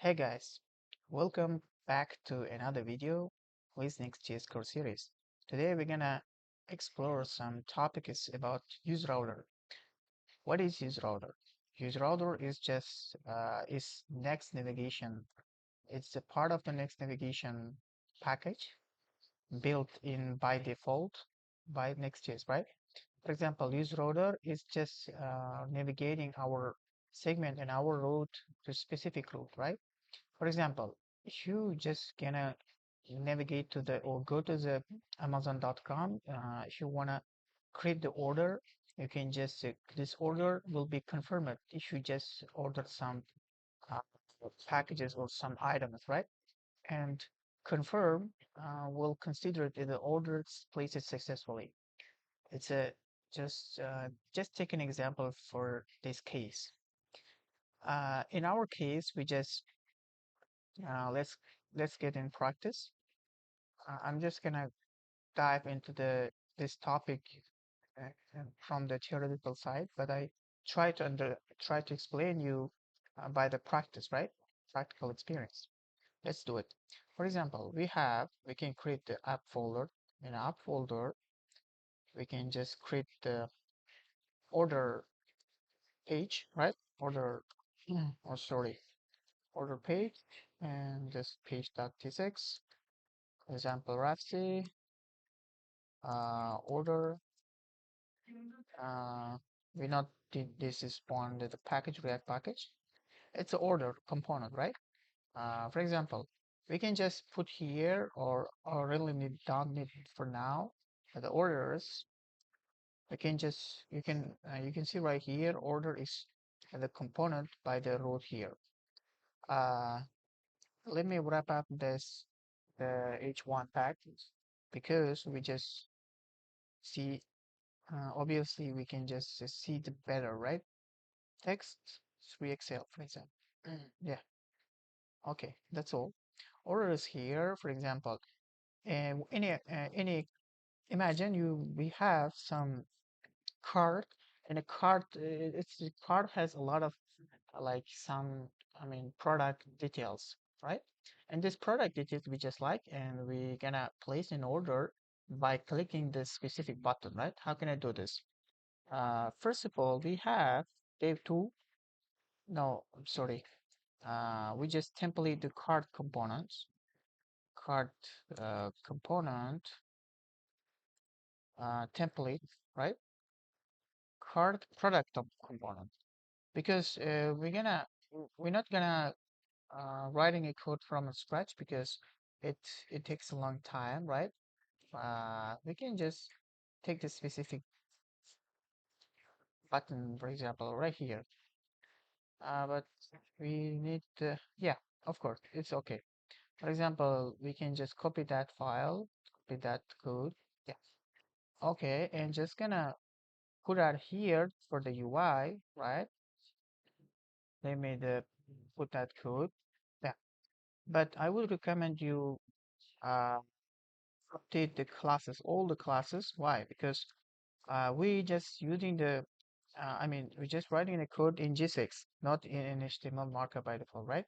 Hey guys, welcome back to another video with Next.js course series. Today we're gonna explore some topics about useRouter. What is useRouter? useRouter is just is Next navigation. It's a part of the Next navigation package built in by default by Next.js, right? For example, useRouter is just navigating our segment and our route to specific route, right? For example, if you just gonna navigate to the or go to the Amazon.com, if you wanna create the order, you can just this order will be confirmed if you just order some uh, packages or some items, right? And confirm will consider it the order placed successfully. It's a just take an example for this case. In our case, we just let's get in practice. I'm just gonna dive into the this topic from the theoretical side, but I try to explain you by the practice, right? Practical experience. Let's do it. For example, we can create the app folder. In app folder, we can just create the order page, right? Order, or sorry, order page, and this page.tsx. Example, RAFC, order. Uh, we not did this is spawned the package React package. It's an order component, right? For example, we can just put here or really don't need it for now. The orders we can just you can see right here order is the component by the root here. Uh, Let me wrap up this the H1 package because we just see obviously we can just see the better, right? Text 3XL, for example. Yeah, okay, that's all. Orders here, for example, and any imagine we have some card and a card it's the card has a lot of like some product details, right? And this product details we just like and we gonna place an order by clicking the specific button, right? How can I do this? First of all, we have div 2. No, I'm sorry. We just template the card components. Card component template, right? Card product component. Because we're not gonna writing a code from scratch because it it takes a long time, right? We can just take the specific button, for example, right here. But we need yeah, of course, it's okay. For example, we can just copy that file, copy that code. Yeah. Okay, and just gonna put that here for the UI, right? Let me put that code. Yeah. But I would recommend you uh, update the classes, all the classes. Why? Because we just using the, we're just writing the code in G6, not in an HTML markup by default, right?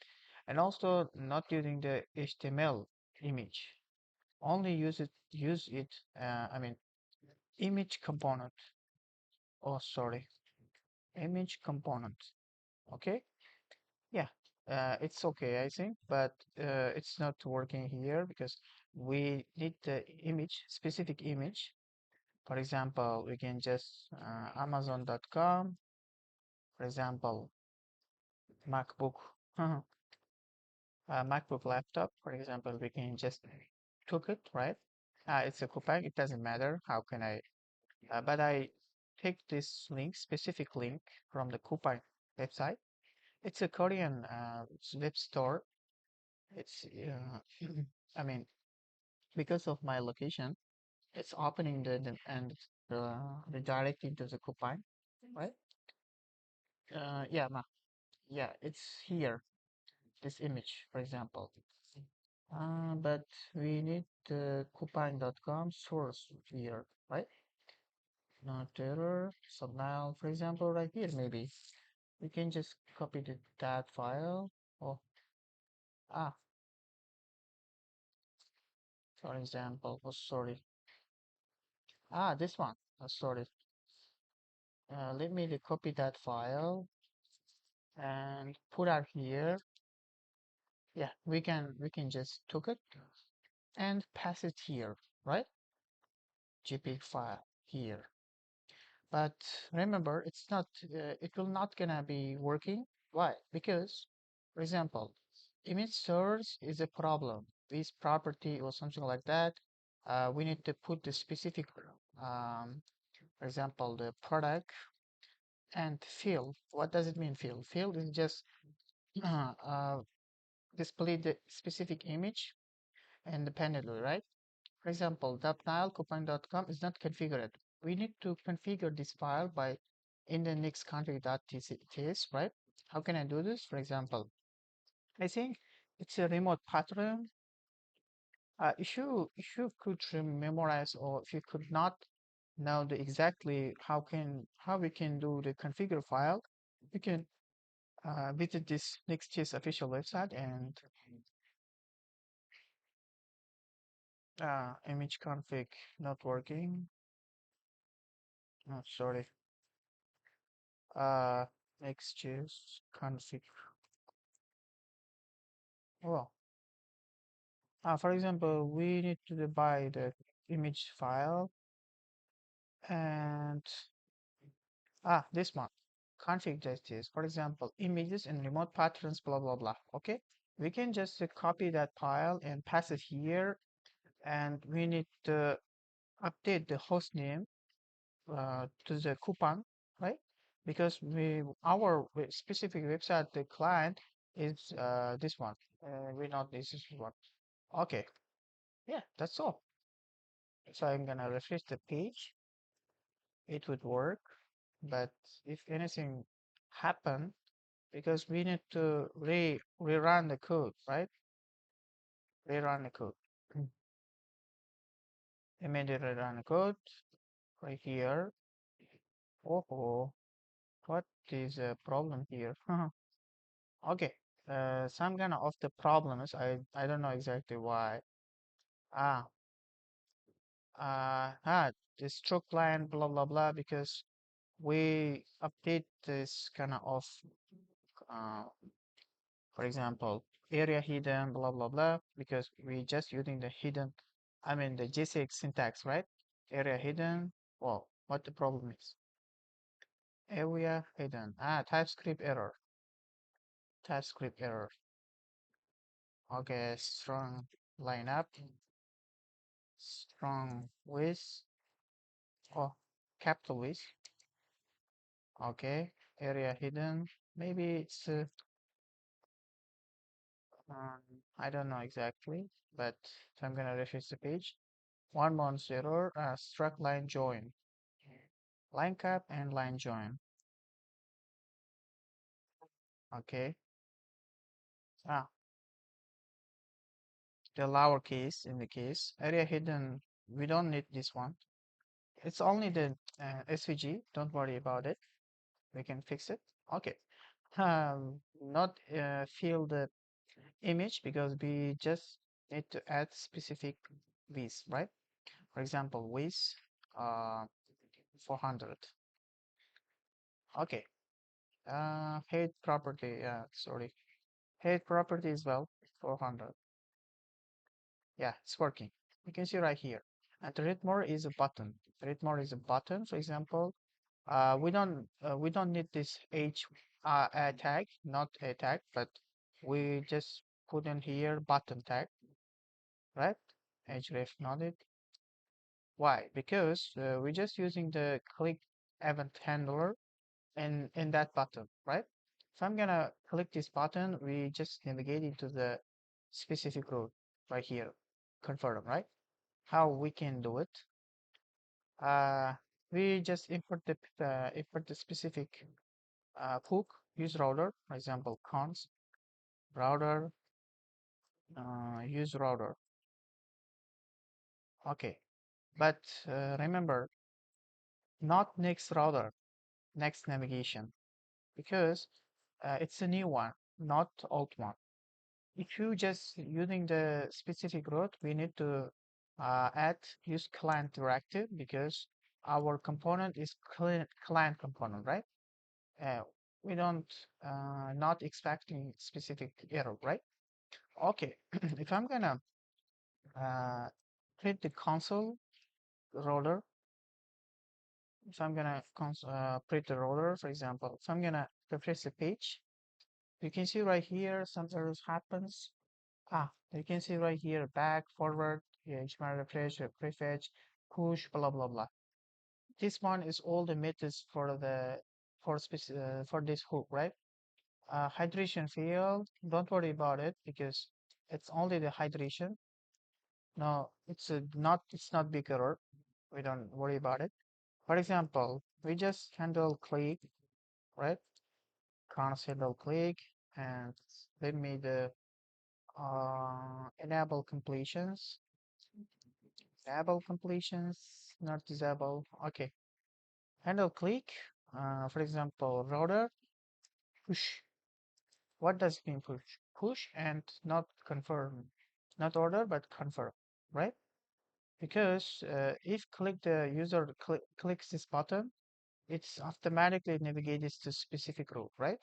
And also not using the HTML image. Only use it, image component. Oh, sorry, image component. Okay, yeah, it's okay, I think, but it's not working here because we need the image, specific image. For example, we can just Amazon.com, for example, MacBook, MacBook laptop, for example, we can just took it, right? It's a coupon, it doesn't matter. How can I but I take this link, specific link from the Coupang website. It's a Korean web store. It's, I mean, because of my location, it's opening the and redirecting to the Coupang, right? Yeah, yeah, it's here, this image, for example. But we need the Coupang.com source here, right? Not error. So now, for example, right here, maybe we can just copy that file. Oh, Ah, for example, oh, sorry. Ah, this one. Sorry. Let me copy that file and put out here. Yeah, we can just took it and pass it here, right? JPEG file here. But remember, it will not gonna be working. Why? Because, for example, image source is a problem. This property or something like that, we need to put the specific, for example, the product and field. What does it mean, field? Field is just uh, display the specific image independently, right? For example, .nilecoupon.com is not configured. We need to configure this file by in the next config.ts, right? How can I do this? For example, I think it's a remote pattern. If you could memorize, or if you could not know the exactly how we can do the configure file, you can visit this Next.js official website and image config not working. Oh, sorry. Uh, Next.js config. Well, for example, we need to buy the image file and this one config.js. For example, images and remote patterns, blah blah blah. Okay, we can just copy that file and pass it here, and we need to update the host name to the coupon, right? Because our specific website, the client is this one. We know this is one. Okay, yeah, that's all. So I'm gonna refresh the page. It would work, but if anything happen, because we need to rerun the code, right? Rerun the code. Immediately run the code right here. Oh, what is the problem here? Okay, some kind of the problems. I don't know exactly why. Ah, the stroke line, blah blah blah. Because we update this kind of, uh, for example, area hidden, blah blah blah. Because we just using the hidden, I mean the JSX syntax, right? Area hidden. Well, what the problem is? Area hidden. TypeScript error. TypeScript error. Okay, strong lineup. Strong with, oh, capital with. Okay, area hidden. Maybe it's um, I don't know exactly, but so I'm gonna refresh the page. 1 month error. Struct line join. Line cap and line join. Okay. Ah, the lowercase in the case. Area hidden. We don't need this one. It's only the SVG. Don't worry about it. We can fix it. Okay. Not field image, because we just need to add specific width, right? For example, width uh, 400. Okay. Height property. Sorry. Height property as well 400. Yeah, it's working. You can see right here. And the read more is a button. Read more is a button. For example, we don't need this h a tag, not a tag, but we just put in here button tag, right? href not it. Why? Because we're just using the click event handler in that button, right? So I'm gonna click this button. We just navigate into the specific route right here. Confirm, right? How we can do it? Uh, we just import the specific hook. Use router, for example, const router use router. Okay, but remember, not next router, next navigation, because it's a new one, not old one. if you just using the specific route, we need to use client directive because our component is client component, right? Uh, we don't not expecting specific error, right? Okay, if I'm gonna print the console roller, if I'm gonna print the roller, for example, if I'm gonna refresh the page, you can see right here some errors happens. You can see right here back, forward, yeah, HTML refresh, prefetch, push, blah blah blah. This one is all the methods for the for this hook, right? Hydration field, don't worry about it because it's only the hydration. No, it's not big error. We don't worry about it. For example, we just handle click, right? Const handle click, and let me the enable completions. Enable completions, not disable. Okay. Handle click. For example, router push. What does it mean push? Push and not confirm. Not order, but confirm, right? Because if click the user clicks this button, it's automatically navigates to specific route, right?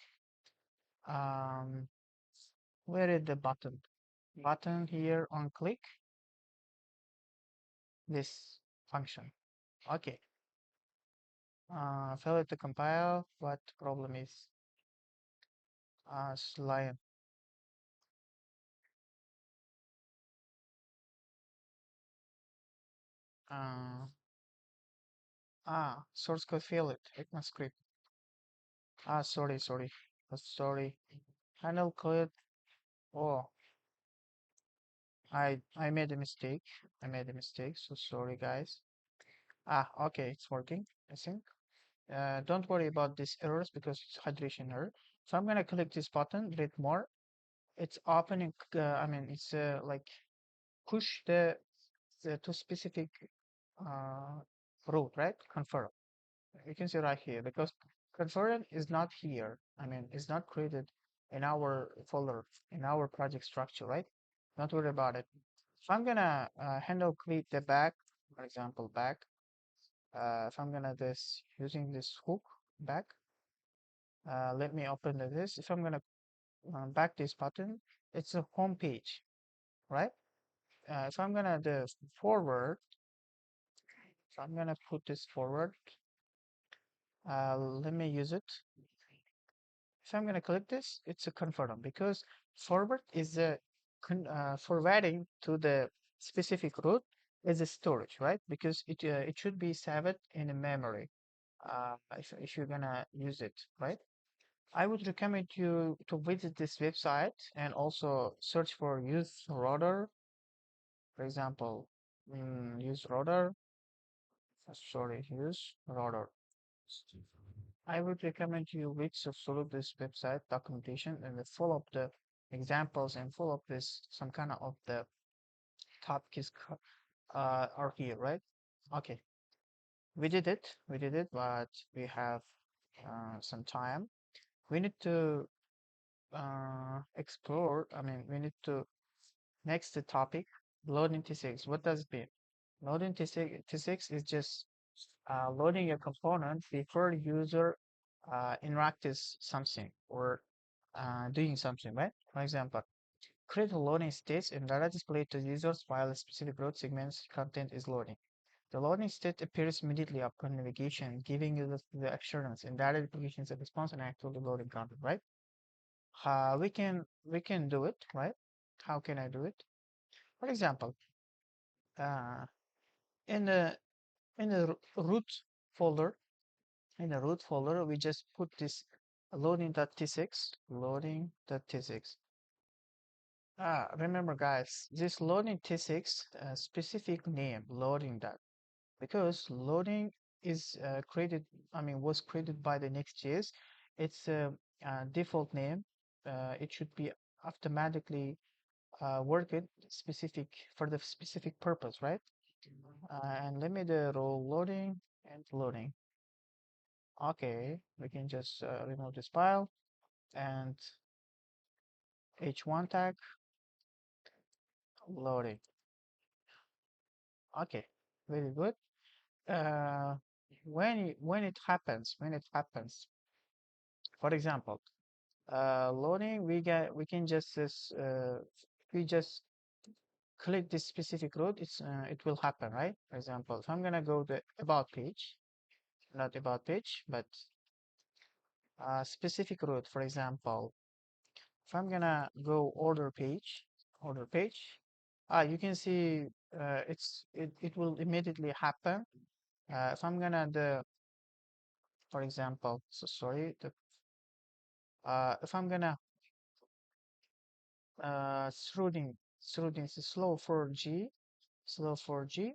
Um, where is the button? Button here on click this function. Okay. Failure to compile. What problem is? Lion. Uh, Source code failed. ECMAScript. Sorry. Sorry. Handle code. Oh, I made a mistake. I made a mistake. So sorry, guys. Okay, it's working, I think. Don't worry about these errors because it's hydration error. So I'm gonna click this button, read more. It's opening. I mean, it's like push the to specific uh, route, right? Confirm. You can see right here because confirm is not here. I mean, it's not created in our folder in our project structure, right? Don't worry about it. So I'm gonna handle click the back, for example, back. If I'm gonna this using this hook back, let me open this. If I'm gonna back this button, it's a home page, right? If I'm gonna do forward, so I'm gonna put this forward. Let me use it. If I'm gonna click this, it's a confirm because forward is a forwarding to the specific route is a storage, right? Because it should be saved in a memory. If you're gonna use it, right? I would recommend you to visit this website and also search for useRouter, for example, useRouter. Sorry, useRouter. I would recommend you read through this website documentation and follow up the examples and follow up this some kind of the topics are here, right? Okay, we did it, but we have some time. We need to explore. I mean, we need to next the topic loading T6. What does it mean? Loading T6 is just loading a component before user interacts something or doing something, right? For example, create a loading state and data display to users while a specific route segment's content is loading. The loading state appears immediately upon navigation, giving you the assurance and data applications a response and actually loading content, right? We can do it, right? How can I do it? For example, uh, in the in the root folder, we just put this loading.t6, loading.t6. Remember, guys, this loading T6 specific name loading that because loading is created. I mean, was created by the Next.js. It's a default name. It should be automatically worked specific for the specific purpose, right? And let me the role loading and loading. Okay, we can just remove this file and h1 tag. loading. Okay, very good. Uh, when it happens, for example, loading, we can just we just click this specific route. It will happen, right? For example, if I'm gonna go to about page, not about page, but specific route. For example, if I'm gonna go order page, you can see it will immediately happen. If I'm gonna for example, so sorry, if I'm gonna through this slow 4G, slow 4G,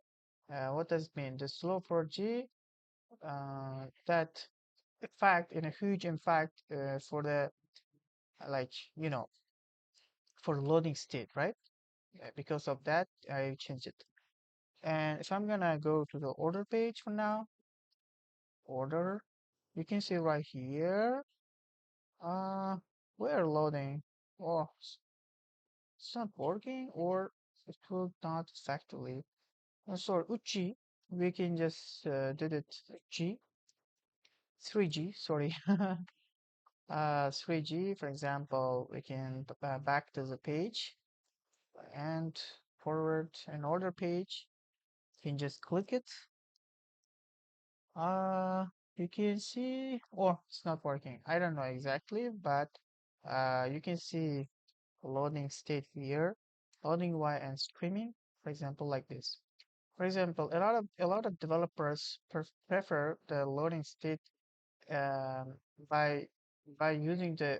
what does it mean? The slow 4G, that effect in a huge impact for the like you know for loading state, right? Because of that, I change it. And if I'm gonna go to the order page for now, order, you can see right here, uh, we're loading. Oh, it's not working, or it will not effectively. So Uchi, we can just did it G, 3G, sorry. 3G, for example, we can back to the page and forward an order page. You can just click it. Uh, you can see, oh, it's not working. I don't know exactly, but you can see loading state here, loading Y and streaming, for example, like this. For example, a lot of developers prefer the loading state um, by using the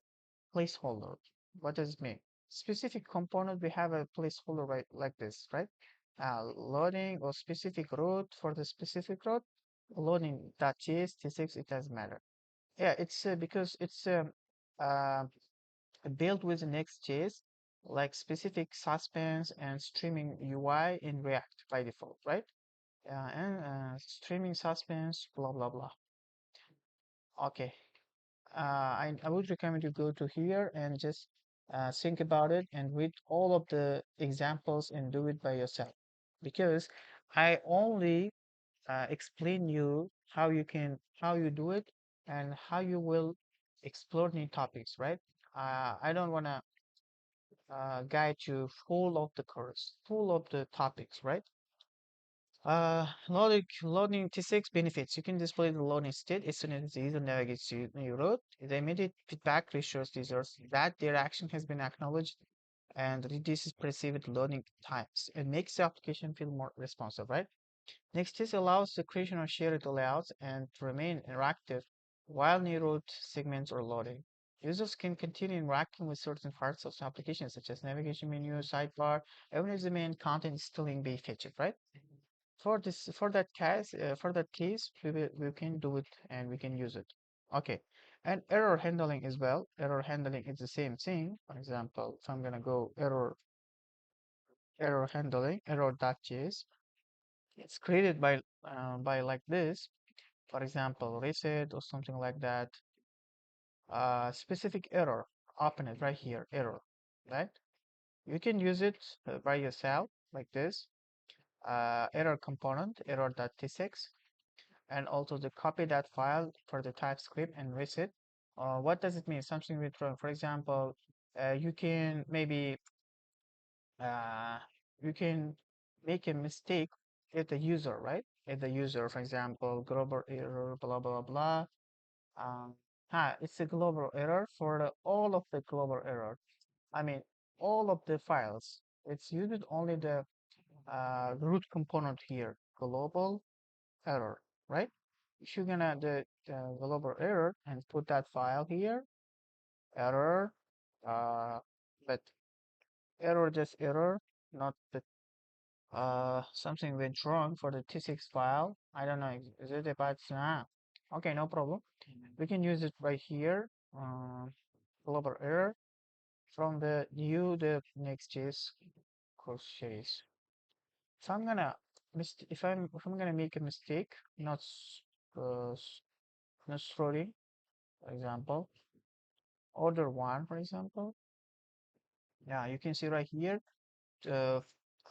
placeholder. What does it mean? Specific component, we have a placeholder right like this, right? Loading or specific route for the specific route, loading.js, T6, it doesn't matter. Yeah, it's because it's uh, built with the Next.js, like specific suspense and streaming UI in React by default, right? And streaming suspense, blah blah blah. Okay, I would recommend you go to here and just think about it and read all of the examples and do it by yourself. Because I only explain you how you do it and how you will explore new topics, right? I don't want to guide you full of the course, full of the topics, right? Loading T6 benefits. You can display the loading state as soon as the user navigates to your route. The immediate feedback reassures users that their action has been acknowledged and reduces perceived loading times. It makes the application feel more responsive, right? Next.js allows the creation of shared layouts and to remain interactive while new route segments are loading. Users can continue interacting with certain parts of the application, such as navigation menu, sidebar, even if the main content is still in being featured, right? For that case, we can do it and we can use it. Okay, and error handling as well. Error handling is the same thing. For example, if I'm gonna go error handling error.js, it's created by like this. For example, reset or something like that. Specific error, open it right here. Error, right? You can use it by yourself like this. Error component error.t6 and also to copy that file for the TypeScript and reset. What does it mean? Something went wrong. For example, you can maybe uh, you can make a mistake at the user, right? At the user, for example, global error, blah blah blah. Um, it's a global error for all of the global error. I mean, all of the files. It's used only the root component here, global error, right? If you're gonna the global error and put that file here, error, uh, but error just error, not the something went wrong for the T6 file. I don't know, is it about okay, no problem. We can use it right here, global error from the Next.js course series. If I'm gonna if I'm gonna make a mistake, uh, not throwing, for example, order one, for example. Yeah, you can see right here.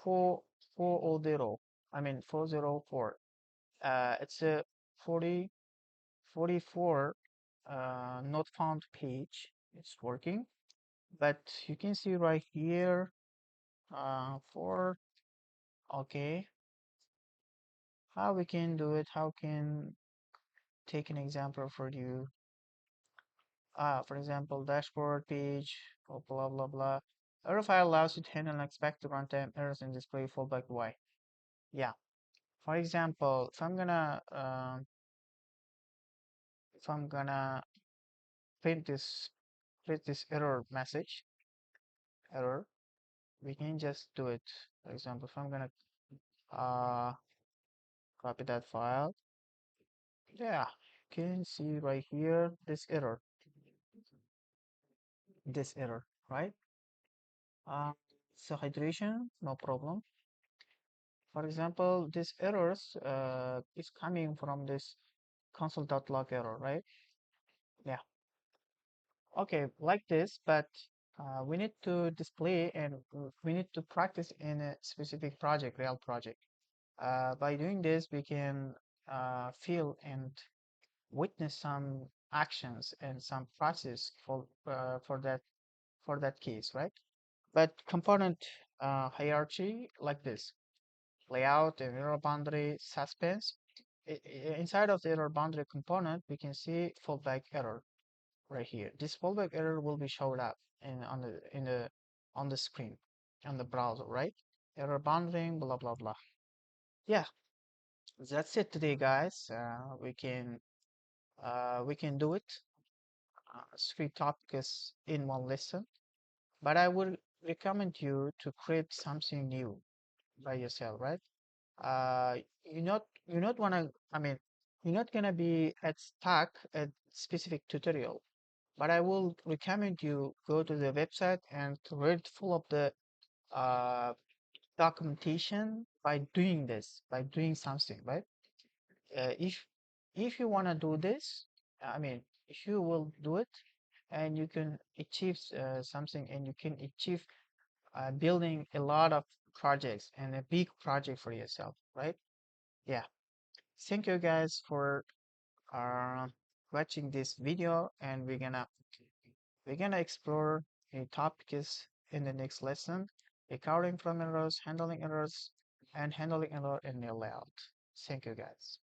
4 400. I mean 404. It's a 40 44 not found page. It's working, but you can see right here for okay, how we can do it, how can take an example for you. For example, dashboard page, blah blah blah. Error file allows you to handle unexpected runtime errors and display fallback Y. Yeah. For example, if I'm gonna print this error message, error, we can just do it. For example, if I'm gonna uh copy that file, yeah, you can see right here this error, right? So hydration, no problem. For example, this errors is coming from this console.log error, right? Yeah. Okay, like this, but we need to display and we need to practice in a specific project, real project. By doing this, we can feel and witness some actions and some process for that case, right? But component hierarchy like this: layout and error boundary suspense. Inside of the error boundary component, we can see fallback error right here. This fallback error will be showed up on the screen on the browser, right? Error boundary, blah blah blah. Yeah, that's it today, guys. We can do it. 3 topics in one lesson, but I would recommend you to create something new by yourself, right? uh you're not wanna I mean you're not gonna be at stuck at specific tutorial, but I will recommend you go to the website and to read full of the uh documentation by doing this, by doing something, right? If you want to do this, if you will do it and you can achieve something, and you can achieve building a lot of projects and a big project for yourself, right? Yeah. Thank you guys for uh, watching this video, and we're gonna explore a topics in the next lesson: recovering from errors, handling errors, and handling error in your layout. Thank you guys.